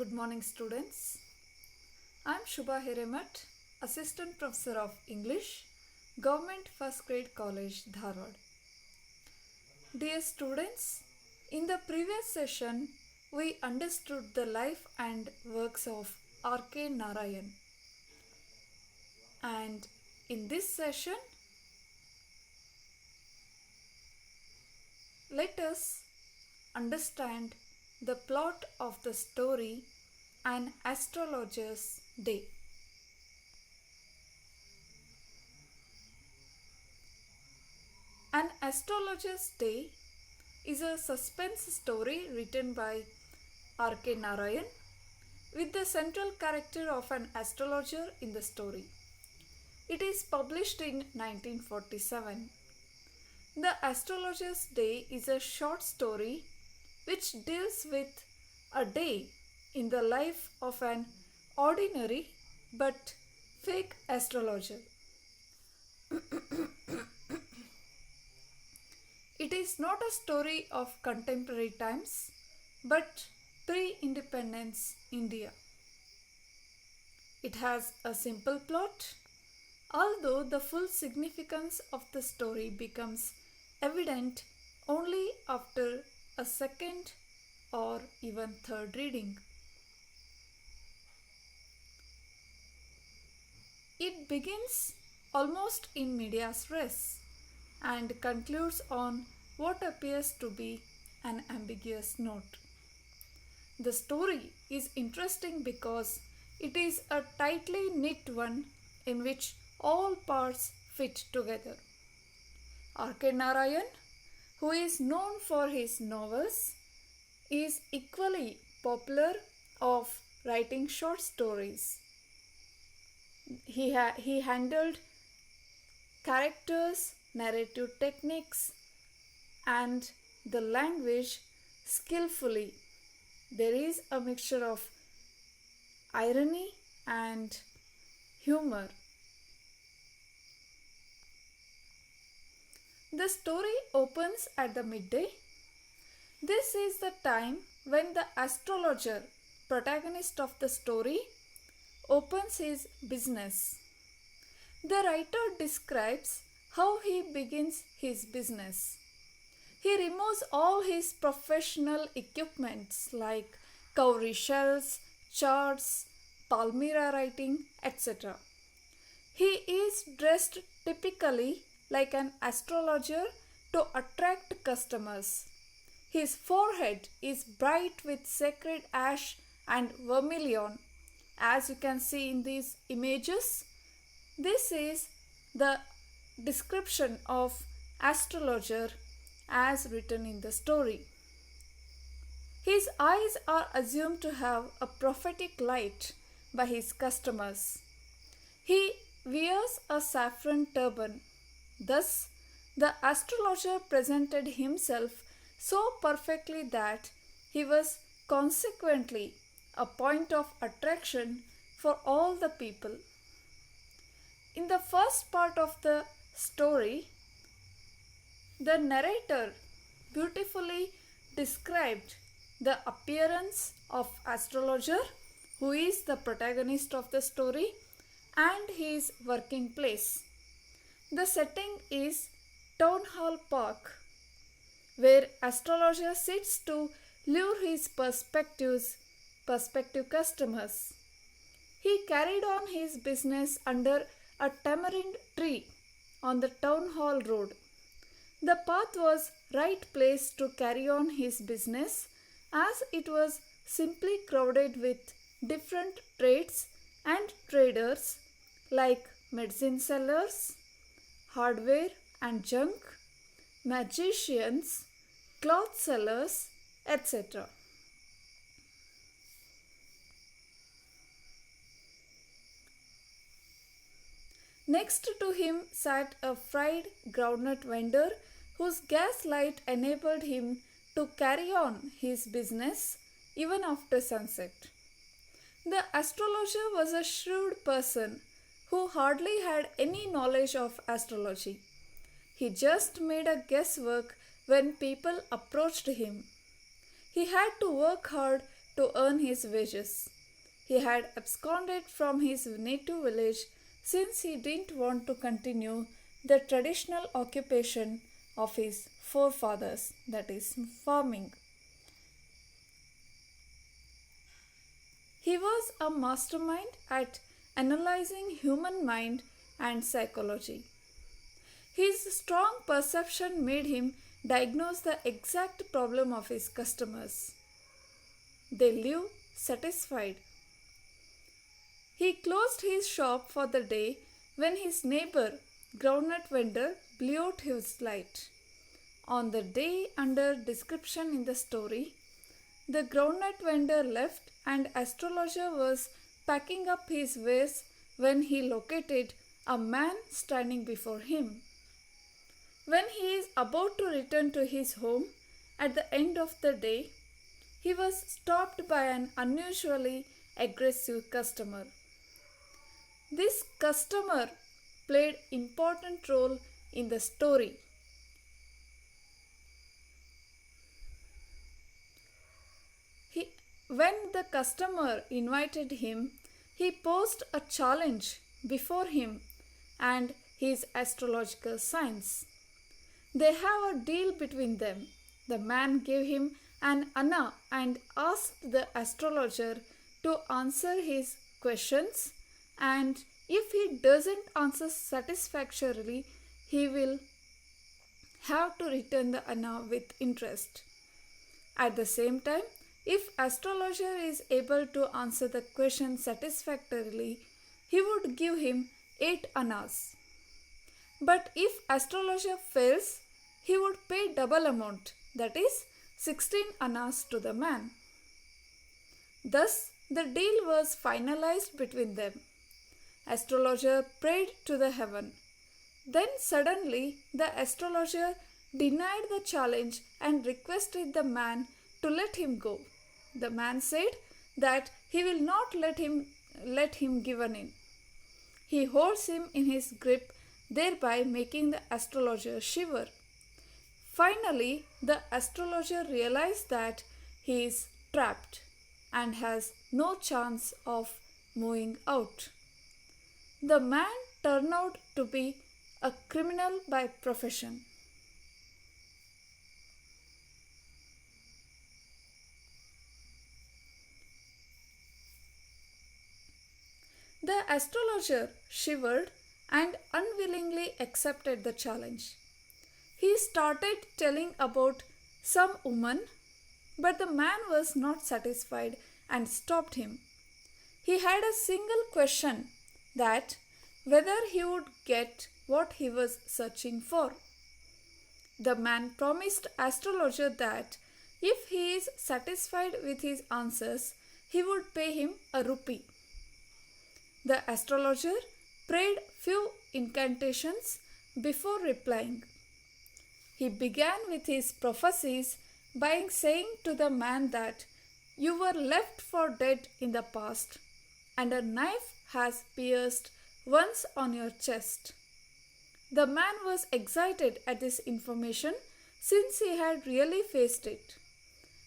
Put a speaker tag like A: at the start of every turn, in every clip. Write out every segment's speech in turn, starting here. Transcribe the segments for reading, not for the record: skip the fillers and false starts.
A: Good morning, students. I am Shubha Hiremat, Assistant Professor of English, Government First Grade College, Dharwad. Dear students, in the previous session, we understood the life and works of R.K. Narayan. And in this session, let us understand the plot of the story An Astrologer's Day. An Astrologer's Day is a suspense story written by R.K. Narayan with the central character of an astrologer in the story. It is published in 1947. The Astrologer's Day is a short story which deals with a day in the life of an ordinary but fake astrologer. It is not a story of contemporary times but pre-independence India. It has a simple plot, although the full significance of the story becomes evident only after a second or even third reading. It begins almost in medias res and concludes on what appears to be an ambiguous note. The story is interesting because it is a tightly knit one in which all parts fit together. R.K. Narayan, who is known for his novels, is equally popular of writing short stories. He handled characters, narrative techniques, and the language skillfully. There is a mixture of irony and humor. The story opens at the midday. This is the time when the astrologer, protagonist of the story, opens his business. The writer describes how he begins his business. He removes all his professional equipments like cowrie shells, charts, palmyra writing, etc. He is dressed typically like an astrologer to attract customers. His forehead is bright with sacred ash and vermilion. As you can see in these images, this is the description of astrologer as written in the story. His eyes are assumed to have a prophetic light by his customers. He wears a saffron turban. Thus, the astrologer presented himself so perfectly that he was consequently a point of attraction for all the people. In the first part of the story, the narrator beautifully described the appearance of astrologer, who is the protagonist of the story, and his working place. The setting is Town Hall Park, where astrologer sits to lure his prospective customers. He carried on his business under a tamarind tree on the Town Hall Road. The path was right place to carry on his business, as it was simply crowded with different trades and traders like medicine sellers, hardware and junk, magicians, cloth sellers, etc. Next to him sat a fried groundnut vendor whose gas light enabled him to carry on his business even after sunset. The astrologer was a shrewd person who hardly had any knowledge of astrology. He just made a guesswork when people approached him. He had to work hard to earn his wages. He had absconded from his native village since he didn't want to continue the traditional occupation of his forefathers, that is, farming. He was a mastermind at analyzing human mind and psychology. His strong perception made him diagnose the exact problem of his customers. They live satisfied. He closed his shop for the day when his neighbor, groundnut vendor, blew out his light. On the day under description in the story, the groundnut vendor left and astrologer was packing up his wares when he located a man standing before him. When he is about to return to his home at the end of the day, he was stopped by an unusually aggressive customer. This customer played important role in the story. When the customer invited him, he posed a challenge before him and his astrological signs. They have a deal between them. The man gave him an anna and asked the astrologer to answer his questions, and if he doesn't answer satisfactorily, he will have to return the anna with interest. At the same time, if astrologer is able to answer the question satisfactorily, he would give him 8 annas. But if astrologer fails, he would pay double amount, that is 16 annas to the man. Thus, the deal was finalized between them. Astrologer prayed to the heaven. Then suddenly the astrologer denied the challenge and requested the man to let him go. The man said that he will not let him give in. He holds him in his grip, thereby making the astrologer shiver. Finally, the astrologer realized that he is trapped and has no chance of moving out. The man turned out to be a criminal by profession. The astrologer shivered and unwillingly accepted the challenge. He started telling about some woman, but the man was not satisfied and stopped him. He had a single question, that whether he would get what he was searching for. The man promised astrologer that if he is satisfied with his answers, he would pay him a rupee. The astrologer prayed few incantations before replying. He began with his prophecies by saying to the man that you were left for dead in the past, and a knife has pierced once on your chest. The man was excited at this information since he had really faced it.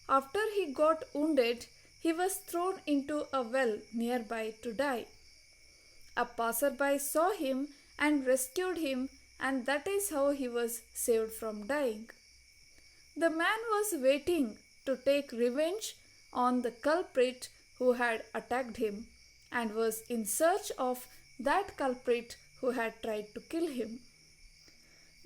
A: After he got wounded, he was thrown into a well nearby to die. A passerby saw him and rescued him, and that is how he was saved from dying. The man was waiting to take revenge on the culprit who had attacked him and was in search of that culprit who had tried to kill him.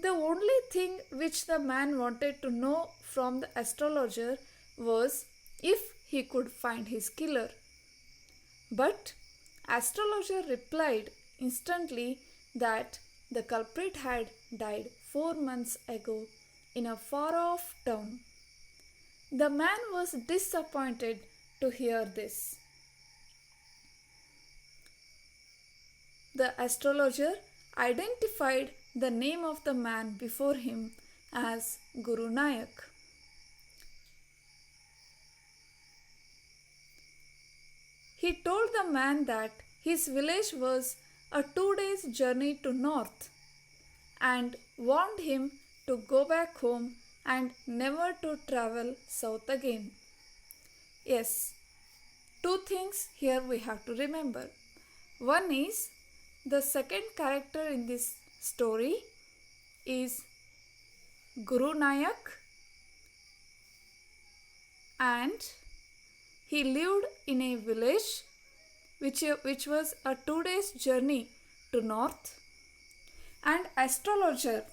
A: The only thing which the man wanted to know from the astrologer was if he could find his killer. But astrologer replied instantly that the culprit had died 4 months ago in a far-off town. The man was disappointed to hear this. The astrologer identified the name of the man before him as Guru Nayak. He told the man that his village was a 2 days journey to north and warned him to go back home and never to travel south again. Yes, Two things here we have to remember. One is the second character in this story is Guru Nayak, and he lived in a village which was a 2 days journey to north, and astrologer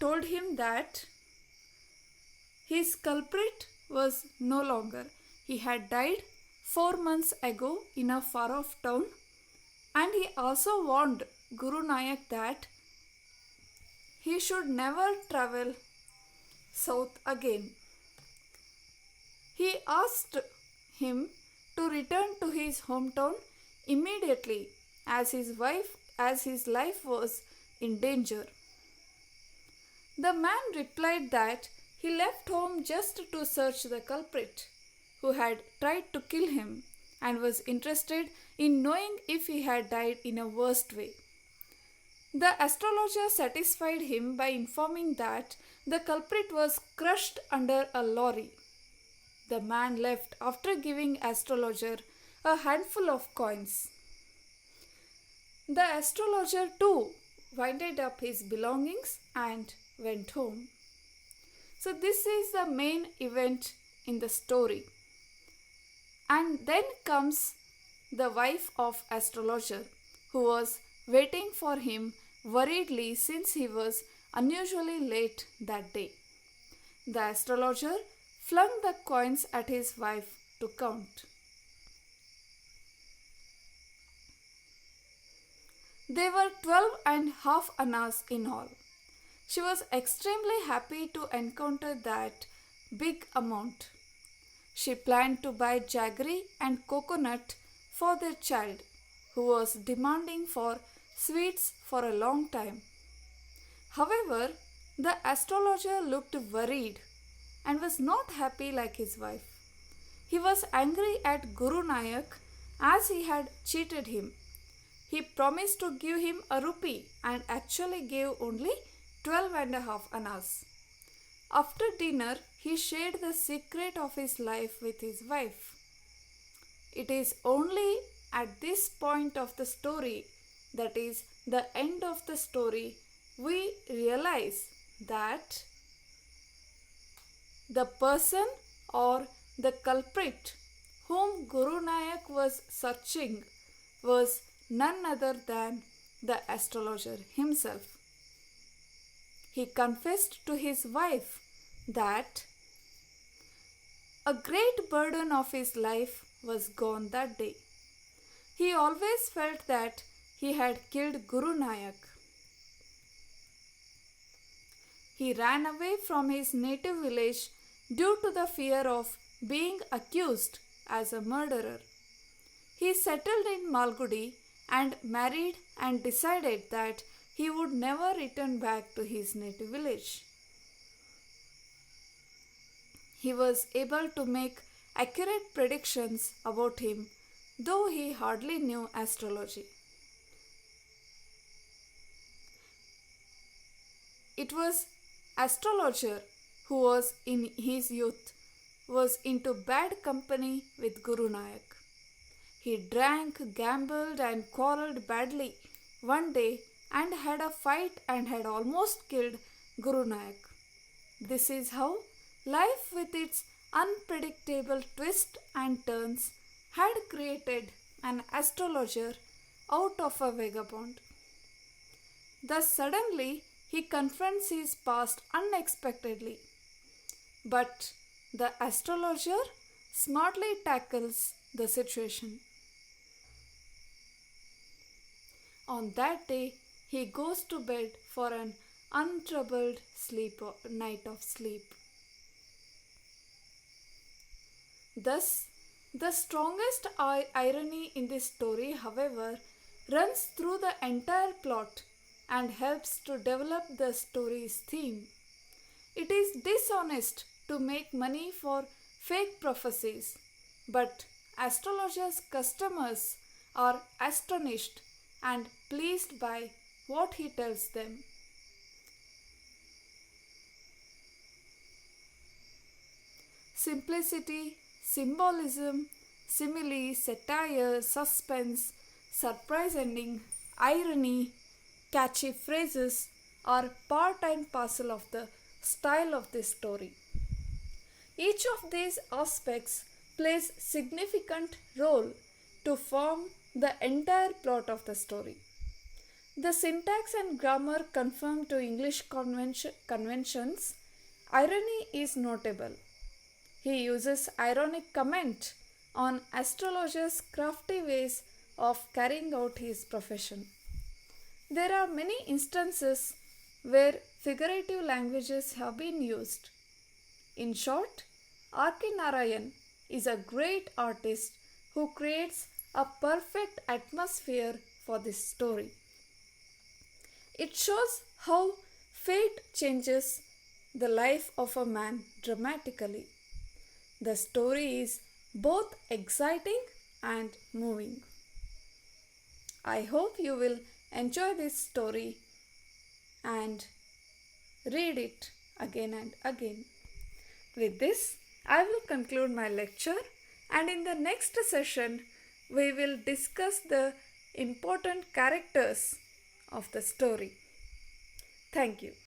A: told him that his culprit was no longer. He had died 4 months ago in a far off town, and he also warned Guru Nayak that he should never travel south again. He asked him to return to his hometown immediately as his life was in danger. The man replied that he left home just to search the culprit who had tried to kill him and was interested in knowing if he had died in a worse way. The astrologer satisfied him by informing that the culprit was crushed under a lorry. The man left after giving astrologer a handful of coins. The astrologer too winded up his belongings and went home. So this is the main event in the story. And then comes the wife of astrologer, who was waiting for him worriedly since he was unusually late that day. The astrologer flung the coins at his wife to count. They were 12.5 annas in all. She was extremely happy to encounter that big amount. She planned to buy jaggery and coconut for their child, who was demanding for sweets for a long time. However, the astrologer looked worried and was not happy like his wife. He was angry at Guru Nayak as he had cheated him. He promised to give him a rupee and actually gave only 12.5 annas. After dinner, he shared the secret of his life with his wife. It is only at this point of the story, that is the end of the story, we realize that the person or the culprit whom Guru Nayak was searching was none other than the astrologer himself. He confessed to his wife that a great burden of his life was gone that day. He always felt that he had killed Guru Nayak. He ran away from his native village due to the fear of being accused as a murderer. He settled in Malgudi and married and decided that he would never return back to his native village. He was able to make accurate predictions about him, though he hardly knew astrology. It was astrologer who was in his youth was into bad company with Guru Nayak. He drank, gambled and quarreled badly one day and had a fight and had almost killed Guru Nayak. This is how life with its unpredictable twists and turns had created an astrologer out of a vagabond. Thus suddenly he confronts his past unexpectedly. But the astrologer smartly tackles the situation. On that day, he goes to bed for an untroubled night of sleep. Thus, the strongest irony in this story, however, runs through the entire plot and helps to develop the story's theme. It is dishonest to make money for fake prophecies, but astrologers' customers are astonished and pleased by what he tells them. Simplicity, symbolism, simile, satire, suspense, surprise ending, irony, catchy phrases are part and parcel of the style of this story. Each of these aspects plays significant role to form the entire plot of the story. The syntax and grammar conform to English conventions. Irony is notable. He uses ironic comment on astrologers' crafty ways of carrying out his profession. There are many instances where figurative languages have been used. In short, R.K. Narayan is a great artist who creates a perfect atmosphere for this story. It shows how fate changes the life of a man dramatically. The story is both exciting and moving. I hope you will enjoy this story and read it again and again. With this, I will conclude my lecture, and in the next session, we will discuss the important characters of the story. Thank you.